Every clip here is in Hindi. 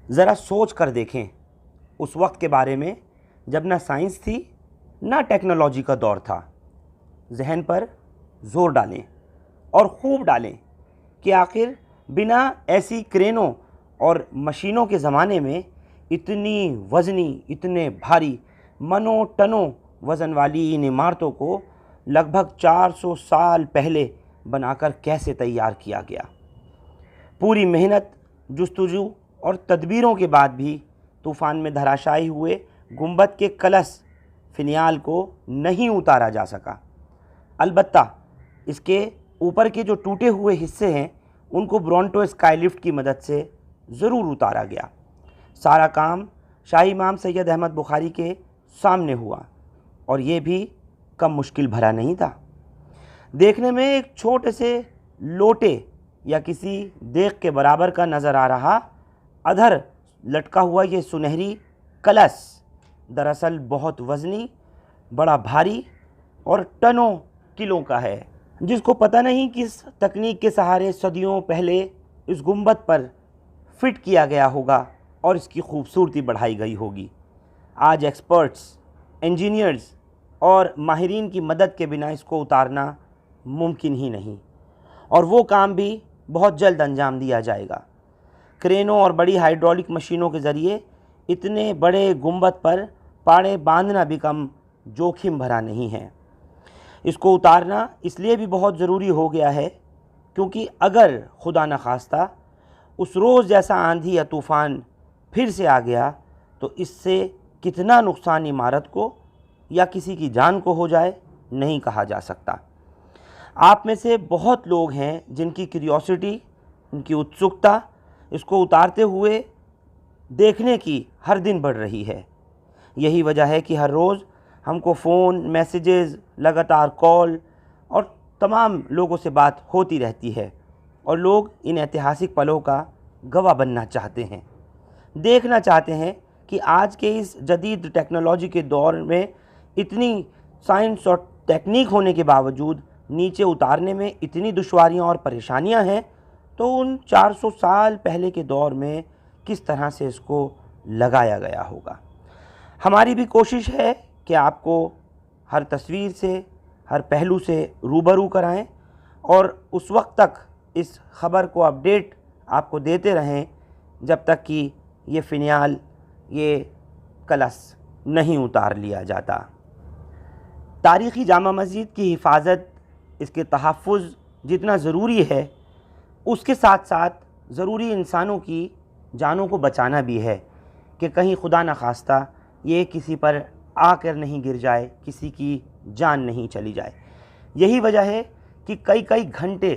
ज़रा सोच कर देखें उस वक्त के बारे में जब ना साइंस थी ना टेक्नोलॉजी का दौर था। जहन पर ज़ोर डालें और खूब डालें कि आखिर बिना ऐसी क्रेनों और मशीनों के ज़माने में इतनी वज़नी, इतने भारी मनों टनों वज़न वाली इन इमारतों को लगभग 400 साल पहले बनाकर कैसे तैयार किया गया। पूरी मेहनत, जुस्तजू और तदबीरों के बाद भी तूफ़ान में धराशायी हुए गुंबद के कलश फिनियाल को नहीं उतारा जा सका। अलबत्ता इसके ऊपर के जो टूटे हुए हिस्से हैं उनको ब्रोंटो स्काईलिफ्ट की मदद से ज़रूर उतारा गया। सारा काम शाही इमाम सैयद अहमद बुखारी के सामने हुआ और ये भी कम मुश्किल भरा नहीं था। देखने में एक छोटे से लोटे या किसी देग के बराबर का नज़र आ रहा अधर लटका हुआ ये सुनहरी कलश दरअसल बहुत वज़नी, बड़ा भारी और टनों किलो का है, जिसको पता नहीं किस तकनीक के सहारे सदियों पहले इस गुंबद पर फिट किया गया होगा और इसकी खूबसूरती बढ़ाई गई होगी। आज एक्सपर्ट्स, इंजीनियर्स और माहिरीन की मदद के बिना इसको उतारना मुमकिन ही नहीं, और वो काम भी बहुत जल्द अंजाम दिया जाएगा। क्रेनों और बड़ी हाइड्रोलिक मशीनों के ज़रिए इतने बड़े गुंबद पर पाड़े बांधना भी कम जोखिम भरा नहीं है। इसको उतारना इसलिए भी बहुत ज़रूरी हो गया है क्योंकि अगर खुदा न खास्ता उस रोज़ जैसा आंधी या तूफ़ान फिर से आ गया तो इससे कितना नुकसान इमारत को या किसी की जान को हो जाए नहीं कहा जा सकता। आप में से बहुत लोग हैं जिनकी क्यूरियोसिटी, उनकी उत्सुकता इसको उतारते हुए देखने की हर दिन बढ़ रही है। यही वजह है कि हर रोज़ हमको फ़ोन, मैसेजेस, लगातार कॉल और तमाम लोगों से बात होती रहती है और लोग इन ऐतिहासिक पलों का गवाह बनना चाहते हैं, देखना चाहते हैं कि आज के इस जदीद टेक्नोलॉजी के दौर में इतनी साइंस और टेक्निक होने के बावजूद नीचे उतारने में इतनी दुश्वारियां और परेशानियां हैं, तो उन 400 साल पहले के दौर में किस तरह से इसको लगाया गया होगा। हमारी भी कोशिश है कि आपको हर तस्वीर से, हर पहलू से रूबरू कराएं और उस वक्त तक इस ख़बर को अपडेट आपको देते रहें जब तक कि ये फिनियाल, ये कलश नहीं उतार लिया जाता। तारीख़ी जामा मस्जिद की हिफाजत, इसके तहफ़्फ़ुज़ जितना ज़रूरी है, उसके साथ साथ ज़रूरी इंसानों की जानों को बचाना भी है कि कहीं खुदा न खास्ता ये किसी पर आकर नहीं गिर जाए, किसी की जान नहीं चली जाए। यही वजह है कि कई कई घंटे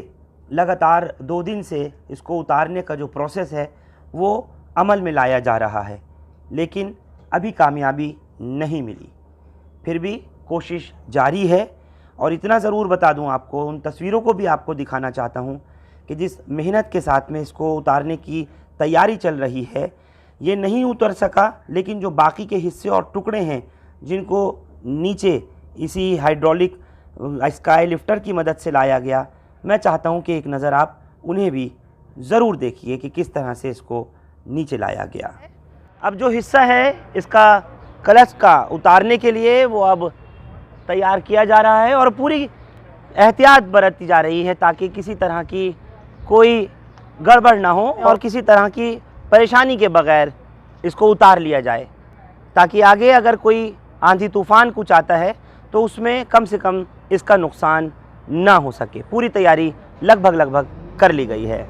लगातार 2 दिन से इसको उतारने का जो प्रोसेस है वो अमल में लाया जा रहा है, लेकिन अभी कामयाबी नहीं मिली। फिर भी कोशिश जारी है और इतना ज़रूर बता दूं आपको, उन तस्वीरों को भी आपको दिखाना चाहता हूं कि जिस मेहनत के साथ में इसको उतारने की तैयारी चल रही है, ये नहीं उतर सका, लेकिन जो बाकी के हिस्से और टुकड़े हैं जिनको नीचे इसी हाइड्रोलिक स्काई लिफ्टर की मदद से लाया गया, मैं चाहता हूं कि एक नज़र आप उन्हें भी ज़रूर देखिए कि किस तरह से इसको नीचे लाया गया। अब जो हिस्सा है इसका कलश का उतारने के लिए वो अब तैयार किया जा रहा है और पूरी एहतियात बरती जा रही है ताकि किसी तरह की कोई गड़बड़ ना हो और किसी तरह की परेशानी के बगैर इसको उतार लिया जाए, ताकि आगे अगर कोई आंधी तूफ़ान कुछ आता है तो उसमें कम से कम इसका नुकसान ना हो सके। पूरी तैयारी लगभग कर ली गई है।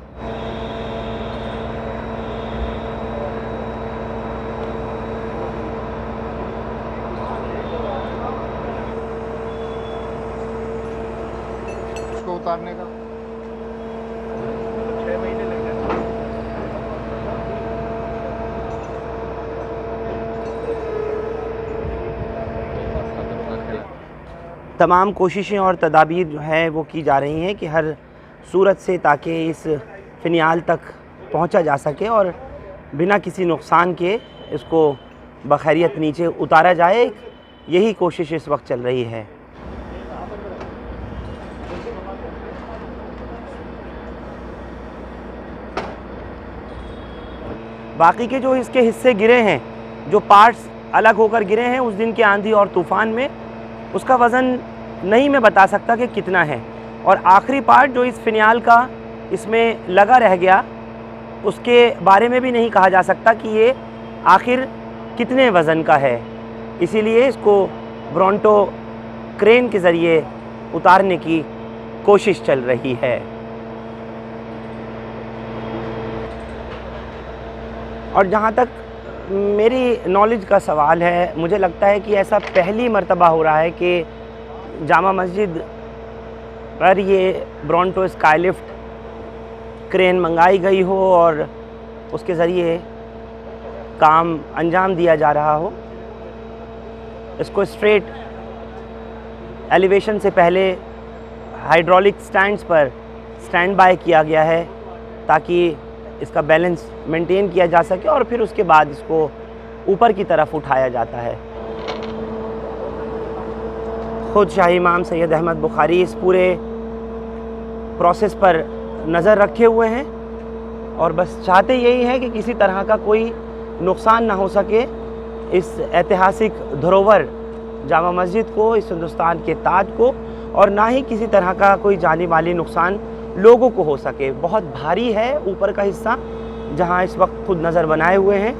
इसको उतारने का 6 महीने लग जाते हैं। तमाम कोशिशें और तदाबीर जो है वो की जा रही हैं कि हर सूरत से ताकि इस फिनियाल तक पहुंचा जा सके और बिना किसी नुकसान के इसको बखैरियत नीचे उतारा जाए। यही कोशिश इस वक्त चल रही है। बाकी के जो इसके हिस्से गिरे हैं, जो पार्ट्स अलग होकर गिरे हैं उस दिन के आंधी और तूफ़ान में, उसका वज़न नहीं मैं बता सकता कि कितना है। और आखिरी पार्ट जो इस फिनाइल का इसमें लगा रह गया, उसके बारे में भी नहीं कहा जा सकता कि ये आखिर कितने वज़न का है। इसीलिए इसको ब्रोंटो क्रेन के ज़रिए उतारने की कोशिश चल रही है। और जहाँ तक मेरी नॉलेज का सवाल है, मुझे लगता है कि ऐसा पहली मर्तबा हो रहा है कि जामा मस्जिद पर ये ब्रोंटो स्काईलिफ्ट क्रेन मंगाई गई हो और उसके ज़रिए काम अंजाम दिया जा रहा हो। इसको स्ट्रेट एलिवेशन से पहले हाइड्रोलिक स्टैंड्स पर स्टैंड बाय किया गया है ताकि इसका बैलेंस मेंटेन किया जा सके और फिर उसके बाद इसको ऊपर की तरफ उठाया जाता है। खुद शाही इमाम सैयद अहमद बुखारी इस पूरे प्रोसेस पर नज़र रखे हुए हैं और बस चाहते यही है कि किसी तरह का कोई नुकसान ना हो सके इस ऐतिहासिक धरोहर जामा मस्जिद को, इस हिंदुस्तान के ताज को, और ना ही किसी तरह का कोई जानी माली नुकसान लोगों को हो सके। बहुत भारी है ऊपर का हिस्सा जहां इस वक्त खुद नज़र बनाए हुए हैं।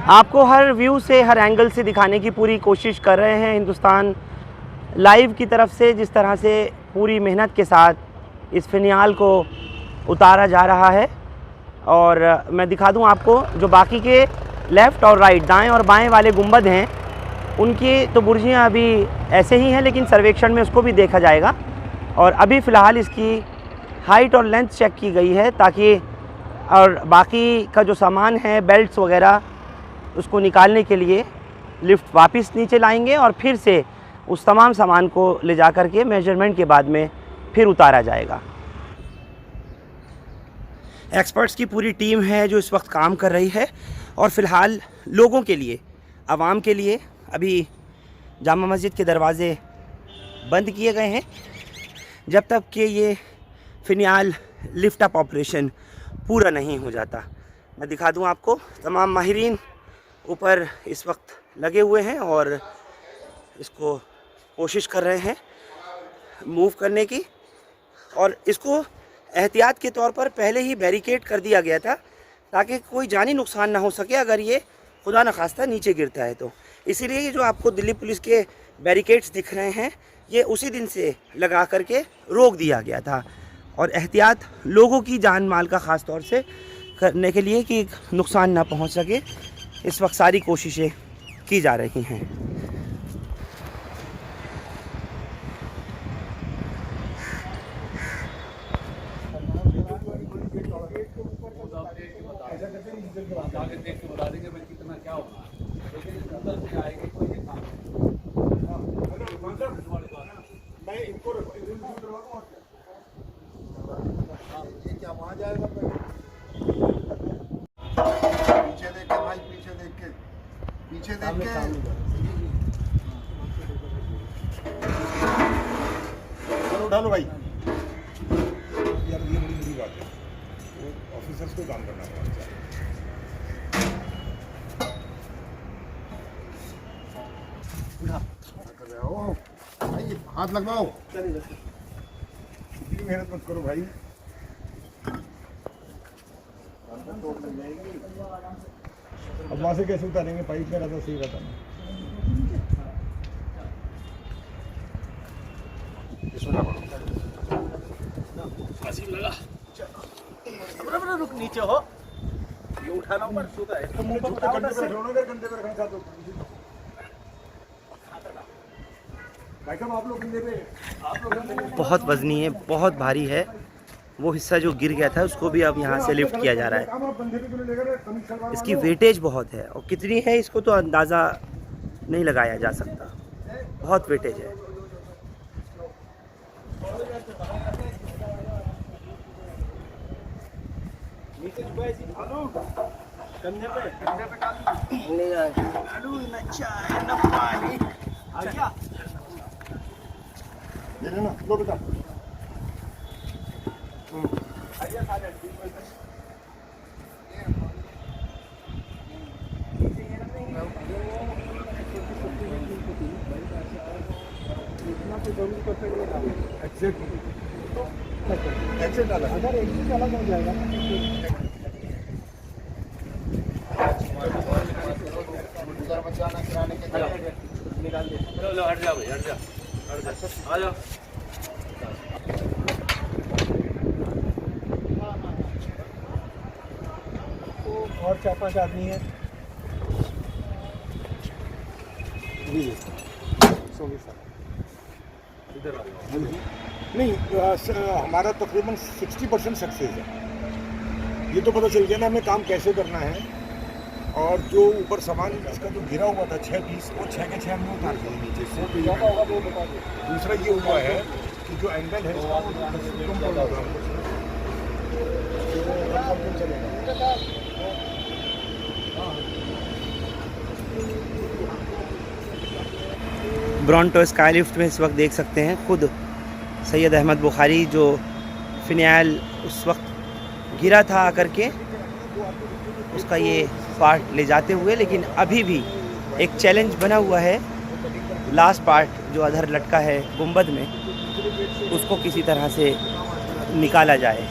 आपको हर व्यू से, हर एंगल से दिखाने की पूरी कोशिश कर रहे हैं हिंदुस्तान लाइव की तरफ से, जिस तरह से पूरी मेहनत के साथ इस फिनाइल को उतारा जा रहा है। और मैं दिखा दूं आपको, जो बाकी के लेफ़्ट और राइट, दाएं और बाएं वाले गुंबद हैं, उनकी तो बुर्जियां अभी ऐसे ही हैं, लेकिन सर्वेक्षण में उसको भी देखा जाएगा। और अभी फ़िलहाल इसकी हाइट और लेंथ चेक की गई है ताकि, और बाकी का जो सामान है, बेल्ट्स वगैरह, उसको निकालने के लिए लिफ्ट वापस नीचे लाएंगे और फिर से उस तमाम सामान को ले जा कर के मेजरमेंट के बाद में फिर उतारा जाएगा। एक्सपर्ट्स की पूरी टीम है जो इस वक्त काम कर रही है और फ़िलहाल लोगों के लिए, आवाम के लिए अभी जामा मस्जिद के दरवाज़े बंद किए गए हैं जब तक कि ये फिनाइल लिफ्ट अप ऑपरेशन पूरा नहीं हो जाता। मैं दिखा दूं आपको, तमाम माहिरीन ऊपर इस वक्त लगे हुए हैं और इसको कोशिश कर रहे हैं मूव करने की। और इसको एहतियात के तौर पर पहले ही बैरिकेड कर दिया गया था ताकि कोई जानी नुकसान ना हो सके अगर ये खुदा न खास्ता नीचे गिरता है तो। इसीलिए ये जो आपको दिल्ली पुलिस के बैरिकेड्स दिख रहे हैं, ये उसी दिन से लगा करके रोक दिया गया था और एहतियात लोगों की जान माल का ख़ास तौर से करने के लिए कि नुकसान ना पहुंच सके, इस वक्त सारी कोशिशें की जा रही हैं। पीछे देख के चलो उठा लो भाई। यार ये बड़ी बुरी बात है, ऑफिसर्स को काम करना पड़ता है। उठा कर रहे हो भाई, हाथ लगवाओ। इतनी मेहनत मत करो भाई, अब वहाँ से कैसे उतारेंगे? पाइप में रहता सही रहता ना। रुक नीचे हो, ये उठाना ऊपर सूता है तो मुंह पर उठाओ ना से कंधे पे रखना चाहते हो भाई साहब, आप लोग कंधे पे, बहुत वजनी है, बहुत भारी है। वो हिस्सा जो गिर गया था उसको भी अब यहाँ से लिफ्ट किया जा रहा है। इसकी वेटेज बहुत है और कितनी है इसको तो अंदाज़ा नहीं लगाया जा सकता, बहुत वेटेज है। नीचे झुकाएगी कंधे पे आलू न चाय न पानी आ गया ये लेना लो बेटा आइए खा ले एक्सेट डाला अगर एग्जिट अलग हो जाएगा निकाल दे लो हट जाओ भाई हट जाओ आ जाओ और 4-5 आदमी है इधर आ जाओ नहीं हमारा तकरीबन 60% सक्सेस है। ये तो पता चल गया ना हमें काम कैसे करना है और जो ऊपर सामान इसका जो गिरा हुआ था 6 पीस वो 6 के 6 हमने उतार दिए नीचे से। दूसरा ये हुआ है कि जो एंगल है इसका कम पड़ रहा है। ब्रॉन्टो स्काई लिफ्ट में इस वक्त देख सकते हैं खुद सैयद अहमद बुखारी जो फिनाइल उस वक्त गिरा था आकर के उसका ये पार्ट ले जाते हुए, लेकिन अभी भी एक चैलेंज बना हुआ है लास्ट पार्ट जो अधर लटका है गुंबद में उसको किसी तरह से निकाला जाए।